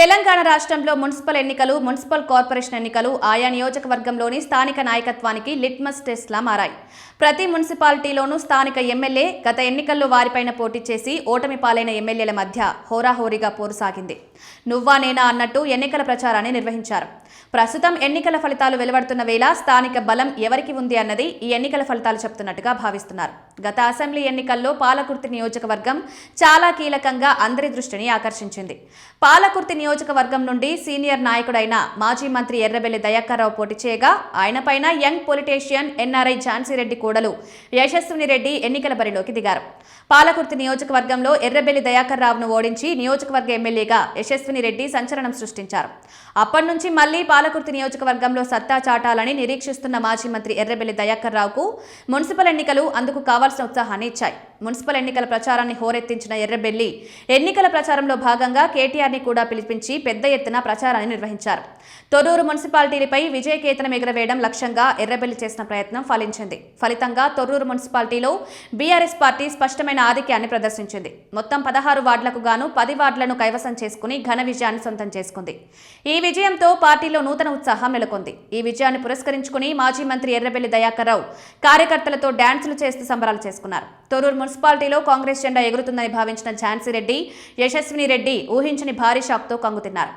తెలంగాణ రాష్ట్రంలో మున్సిపల్ ఎన్నికలు, municipal corporation ఎన్నికలు ఆయా నియోజకవర్గంలోని స్థానిక నాయకత్వానికి లిట్మస్ టెస్ట్లా మారాయి. ప్రతి మున్సిపాలిటీలోనూ స్థానిక ఎమ్మెల్యే గత ఎన్నికల్లో వారిపైన పోటీ చేసి ఓటమి పాలైన ఎమ్మెల్యేల మధ్య హోరాహోరీగా పోరు సాగింది. నువ్వా నేనా అన్నట్టు ఎన్నికల ప్రచారాన్ని నిర్వహించారు. ప్రస్తుతం ఎన్నికల ఫలితాలు వెలువడుతున్న వేళ స్థానిక బలం ఎవరికి ఉంది అన్నది ఈ ఎన్నికల ఫలితాలు చెప్తున్నట్టుగా భావిస్తున్నారు. గత అసెంబ్లీ ఎన్నికల్లో పాలకుర్తి నియోజకవర్గం చాలా కీలకంగా అందరి దృష్టిని ఆకర్షించింది. పాలకుర్తి నియోజకవర్గం నుండి సీనియర్ నాయకుడైన మాజీ మంత్రి ఎర్రబెల్లి దయాకర్ రావు పోటీ చేయగా ఆయన పైన young politician NRI Jhansi Reddy కోడలు యశస్విని రెడ్డి ఎన్నికల బరిలోకి దిగారు. పాలకుర్తి నియోజకవర్గంలో ఎర్రబెల్లి దయాకర్ రావును ఓడించి నియోజకవర్గ ఎమ్మెల్యేగా యశస్విని రెడ్డి సంచలనం సృష్టించారు. అప్పటి నుంచి మళ్లీ పాలకుర్తి నియోజకవర్గంలో సత్తా చాటాలని నిరీక్షిస్తున్న మాజీ మంత్రి ఎర్రబెల్లి దయాకర్ రావుకు మున్సిపల్ ఎన్నికలు అందుకు కావాల్సిన ఉత్సాహాన్ని ఇచ్చాయి. మున్సిపల్ ఎన్నికల ప్రచారాన్ని హోరెత్తించిన ఎర్రబెల్లి ఎన్నికల ప్రచారంలో భాగంగా కేటీఆర్ని కూడా పిలిపించి పెద్ద ఎత్తున ప్రచారాన్ని నిర్వహించారు. తొర్రూరు మున్సిపాలిటీలపై విజయకేతనం ఎగురవేయడం లక్ష్యంగా ఎర్రబెల్లి చేసిన ప్రయత్నం ఫలించింది. ఫలితంగా తొర్రూరు మున్సిపాలిటీలో బీఆర్ఎస్ పార్టీ స్పష్టమైన ఆధిక్యాన్ని ప్రదర్శించింది. మొత్తం 16 వార్డులకు గాను 10 వార్డులను కైవసం చేసుకుని ఘన విజయాన్ని సొంతం చేసుకుంది. ఈ విజయంతో పార్టీలో నూతన ఉత్సాహం నెలకొంది. ఈ విజయాన్ని పురస్కరించుకుని మాజీ మంత్రి ఎర్రబెల్లి దయాకర్ రావు కార్యకర్తలతో డాన్సులు చేస్తూ సంబరాలు చేసుకున్నారు. తొర్రూరు మున్సిపాలిటీలో కాంగ్రెస్ జెండా ఎగురుతుందని భావించిన ఝాన్సీ రెడ్డి, యశస్విని రెడ్డి ఊహించని భారీ షాక్తో కంగుతిన్నారు.